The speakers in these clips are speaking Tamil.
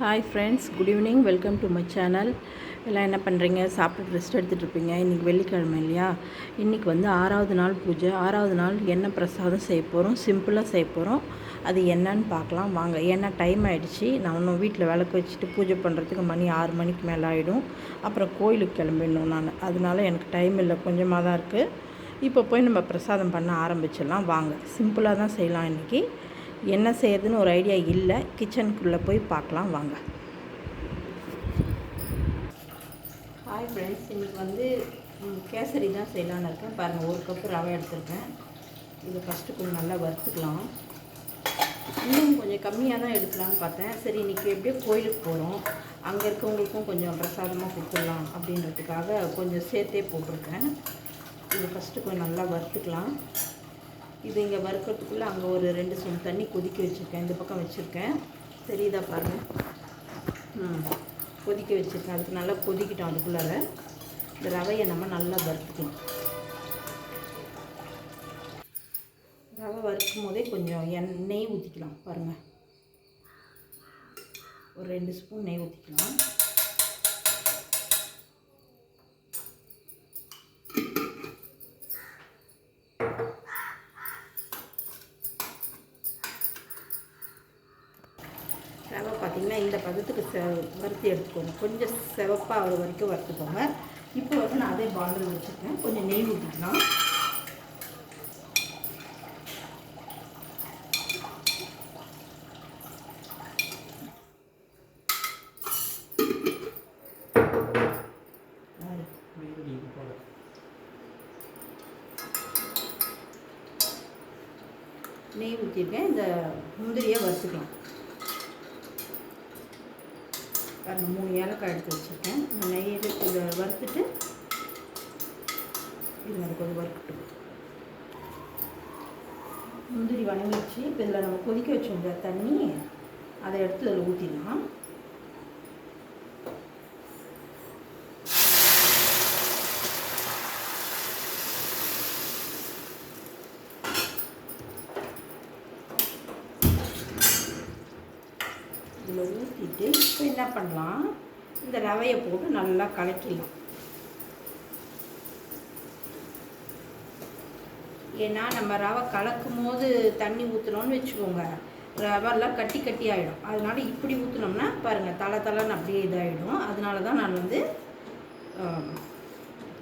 Hi friends, good evening. Welcome to my channel. எல்லாம் என்ன பண்ணுறீங்க? சாப்பிட்டு ரெஸ்ட் எடுத்துகிட்ருப்பீங்க. இன்றைக்கி வெள்ளிக்கிழமை இல்லையா? இன்றைக்கி வந்து 6வது நாள் பூஜை. 6வது நாள் என்ன பிரசாதம் செய்ய போகிறோம்? சிம்பிளாக செய்ய போகிறோம். அது என்னன்னு பார்க்கலாம் வாங்க. ஏன்னா டைம் ஆகிடுச்சி. நான் இன்னும் வீட்டில் விளக்கு வச்சுட்டு பூஜை பண்ணுறதுக்கு மணி 6 மணிக்கு மேலே ஆகிடும். அப்புறம் கோயிலுக்கு கிளம்பிடணும் நான். அதனால எனக்கு டைம் இல்லை, கொஞ்சமாக தான் இருக்குது. இப்போ போய் நம்ம பிரசாதம் பண்ண ஆரம்பிச்சிடலாம் வாங்க. சிம்பிளாக தான் செய்யலாம். இன்றைக்கி என்ன செய்யறதுன்னு ஒரு ஐடியா இல்லை. கிச்சனுக்குள்ளே போய் பார்க்கலாம் வாங்க. ஹாய் ஃப்ரெண்ட்ஸ், இன்றைக்கி வந்து கேசரி தான் செய்யலான்னு இருக்கேன். பாருங்கள், 1 கப்பு ரவை எடுத்துருக்கேன். இது ஃபஸ்ட்டு கொஞ்சம் நல்லா வறுத்துக்கலாம். இன்னும் கொஞ்சம் கம்மியாக தான் எடுக்கலான்னு பார்த்தேன். சரி, இன்றைக்கி எப்படியோ கோயிலுக்கு போகிறோம், அங்கே இருக்கவங்களுக்கும் கொஞ்சம் பிரசாதமாக கொடுத்துடலாம் அப்படின்றதுக்காக கொஞ்சம் சேர்த்தே போட்டிருக்கேன். இது ஃபஸ்ட்டு கொஞ்சம் நல்லா வறுத்துக்கலாம். இது இங்கே வறுக்கிறதுக்குள்ளே அங்கே ஒரு 2 ஸ்பூன் தண்ணி கொதிக்க வச்சுருக்கேன். இந்த பக்கம் வச்சுருக்கேன், தெரியுதா பாருங்கள். கொதிக்க வச்சுருக்கேன். அதுக்கு நல்லா கொதிக்கிட்டோம். அதுக்குள்ளார இந்த ரவையை நம்ம நல்லா வறுத்துக்கலாம். ரவை வறுக்கும் போதே கொஞ்சம் நெய் ஊற்றிக்கலாம். பாருங்கள், ஒரு 2 ஸ்பூன் நெய் ஊற்றிக்கலாம். ரவை பார்த்திங்கன்னா இந்த பதத்துக்கு வறுத்து எடுத்துக்கோங்க. கொஞ்சம் செவப்பாக ஆகிற வரைக்கும் வறுத்துக்கோங்க. இப்போ வந்து நான் அதே பாண்டில் வச்சுருக்கேன். கொஞ்சம் நெய் ஊற்றிக்கலாம். நெய் ஊற்றிருக்கேன். இந்த முந்திரியை வறுத்துக்கலாம். பாருங்கள், 3 ஏலக்காய் எடுத்து வச்சுருக்கேன். இந்த நெய்யில் இதை வறுத்துட்டு இது எனக்கு கொஞ்சம் வறுக்கட்டும். முந்திரி வணங்கிடுச்சு. இப்போ இதில் நம்ம கொதிக்க வச்சுருந்த தண்ணி அதை எடுத்து அதில் ஊற்றிடலாம். இதில் ஊற்றிட்டு இப்போ என்ன பண்ணலாம், இந்த ரவையை போட்டு நல்லா கலக்கிடலாம். ஏன்னா நம்ம ரவை கலக்கும் போது தண்ணி ஊற்றுனோன்னு வச்சுக்கோங்க, ரவெல்லாம் கட்டி கட்டி ஆகிடும். அதனால் இப்படி ஊற்றினோம்னா பாருங்கள், தலைன்னு அப்படியே இதாகிடும். அதனால தான் நான் வந்து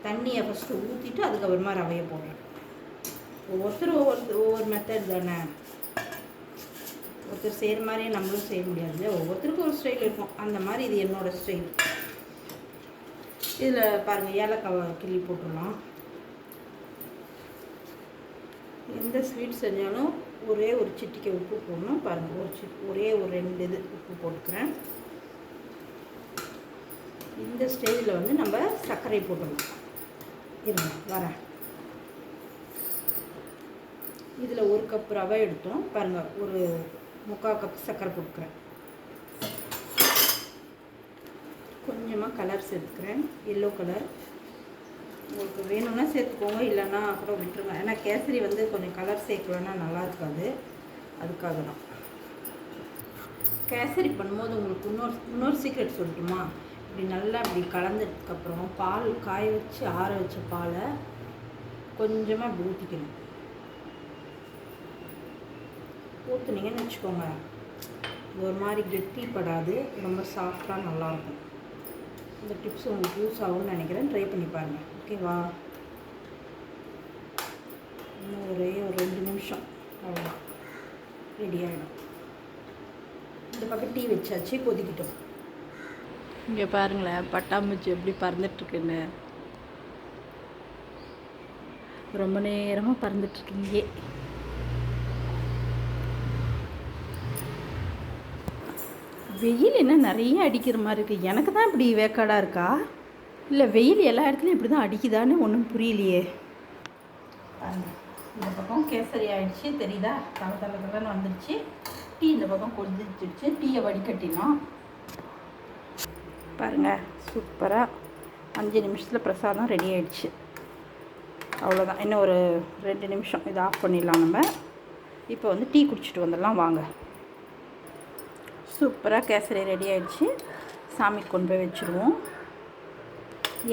தண்ணியை ஃபஸ்ட்டு ஊற்றிட்டு அதுக்கப்புறமா ரவையை போடுறேன். ஒவ்வொருத்தரும் ஒவ்வொரு மெத்தட் தானே. ஒருத்தர் செய்கிற மாதிரியே நம்மளும் செய்ய முடியாது. ஒவ்வொருத்தருக்கும் ஒரு ஸ்டைல் இருக்கும். அந்த மாதிரி இது என்னோடய ஸ்டைல். இதில் பாருங்கள், ஏலக்காய் கிள்ளி போட்டுடலாம். எந்த ஸ்வீட் செஞ்சாலும் ஒரே ஒரு சிட்டிக்கை உப்பு போடணும். பாருங்கள், ஒரே ஒரு 2 இது உப்பு போட்டுக்கிறேன். இந்த ஸ்டேஜில் வந்து நம்ம சர்க்கரை போட்டுடலாம். இருங்க வரேன். இதில் 1 கப் ரவை எடுத்தோம். பாருங்கள், ஒரு 3/4 கப் சர்க்கரை போட்டுக்கிறேன். கொஞ்சமாக கலர் சேர்த்துக்கிறேன், எல்லோ கலர். உங்களுக்கு வேணும்னா சேர்த்துக்கோங்க, இல்லைன்னா அப்புறம் விட்டுருங்க. ஏன்னா கேசரி வந்து கொஞ்சம் கலர் சேர்க்கலன்னா நல்லா இருக்காது. அதுக்காக தான். கேசரி பண்ணும்போது உங்களுக்கு இன்னொரு சீக்ரெட் சொல்லட்டுமா? இப்படி நல்லா இப்படி கலந்ததுக்கப்புறம் பால் காய வச்சு ஆற வச்ச பாலை கொஞ்சமாக இப்படி ஊற்றிக்கணும். ஊற்றுனீங்கன்னு வச்சுக்கோங்க, ஒரு மாதிரி கெட்டிப்படாது, ரொம்ப சாஃப்டாக நல்லாயிருக்கும். இந்த டிப்ஸ் உங்களுக்கு யூஸ் ஆகும்னு நினைக்கிறேன். ட்ரை பண்ணி பாருங்கள். ஓகேவா? இன்னும் ஒரு 2 நிமிஷம் அவ்வளோதான், ரெடி ஆகிடும். இந்த பக்கம் டீ வச்சாச்சு, கொதிக்கிட்டோம். இங்கே பாருங்களேன், பட்டாம்பூச்சி எப்படி பறந்துட்டுருக்குன்னு. ரொம்ப நேரமாக பறந்துட்டுருக்கீங்க. வெயில் என்ன நிறைய அடிக்கிற மாதிரி இருக்குது. எனக்கு தான் இப்படி வேக்காடாக இருக்கா, இல்லை வெயில் எல்லா இடத்துலையும் இப்படி தான் அடிக்குதான்னு ஒன்றும் புரியலையே. இந்த பக்கம் கேசரி ஆகிடுச்சு, தெரியுதா? தலை வந்துடுச்சு. டீ இந்த பக்கம் கொதிச்சிடுச்சு. டீயை வடிகட்டினோம். பாருங்கள், சூப்பராக 5 நிமிஷத்தில் பிரசாதம் ரெடி ஆகிடுச்சு. அவ்வளோதான். இன்னும் ஒரு 2 நிமிஷம் இதை ஆஃப் பண்ணிடலாம் நம்ம. இப்போ வந்து டீ குடிச்சிட்டு வந்துடலாம் வாங்க. சூப்பராக கேசரி ரெடி ஆகிடுச்சு. சாமிக்கு கொண்டு போய் வச்சுருவோம்.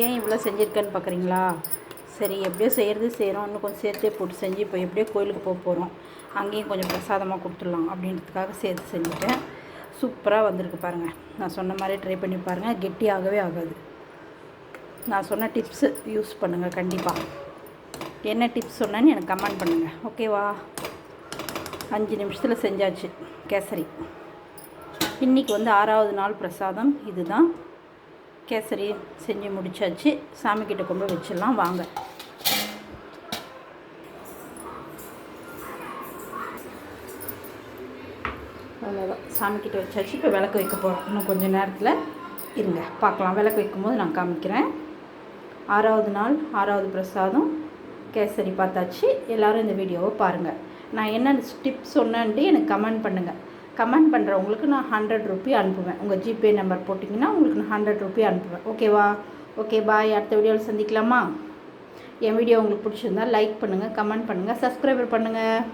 ஏன் இவ்வளோ செஞ்சுருக்கேன்னு பார்க்குறீங்களா? சரி, எப்படியோ செய்கிறோம், இன்னும் கொஞ்சம் சேர்த்தே போட்டு செஞ்சு இப்போ எப்படியோ கோயிலுக்கு போக போகிறோம், அங்கேயும் கொஞ்சம் பிரசாதமாக கொடுத்துடலாம் அப்படின்றதுக்காக சேர்த்து செஞ்சுட்டேன். சூப்பராக வந்திருக்கு பாருங்கள். நான் சொன்ன மாதிரி ட்ரை பண்ணி பாருங்கள், கெட்டியாகவே ஆகாது. நான் சொன்ன டிப்ஸு யூஸ் பண்ணுங்கள் கண்டிப்பாக. என்ன டிப்ஸ் சொன்னேன்னு எனக்கு கமெண்ட் பண்ணுங்கள், ஓகேவா? 5 நிமிஷத்தில் செஞ்சாச்சு கேசரி. இன்றைக்கி வந்து 6வது நாள் பிரசாதம் இதுதான். கேசரி செஞ்சு முடித்தாச்சு. சாமிக்கிட்ட கொண்டு வச்சிடலாம் வாங்க. அவ்வளோதான், சாமிக்கிட்ட வச்சாச்சு. இப்போ விளக்கு வைக்க போகிறோம். இன்னும் கொஞ்சம் நேரத்தில் இருங்க பார்க்கலாம். விளக்கு வைக்கும்போது நான் காமிக்கிறேன். 6வது நாள் 6வது பிரசாதம் கேசரி பார்த்தாச்சு. எல்லோரும் இந்த வீடியோவை பாருங்கள். நான் என்ன டிப்ஸ் சொன்னேன்ட்டு எனக்கு கமெண்ட் பண்ணுங்கள். கமெண்ட் பண்ணுறவங்களுக்கு நான் 100 ரூபி அனுப்புவேன். உங்கள் ஜிபே நம்பர் போட்டிங்கன்னா உங்களுக்கு நான் 100 ரூபி அனுப்புவேன், ஓகேவா? ஓகே, பாய். அடுத்த வீடியோவில் சந்திக்கலாமா? என் வீடியோ உங்களுக்கு பிடிச்சிருந்தால் லைக் பண்ணுங்கள், கமெண்ட் பண்ணுங்கள், சப்ஸ்கிரைபர் பண்ணுங்கள்.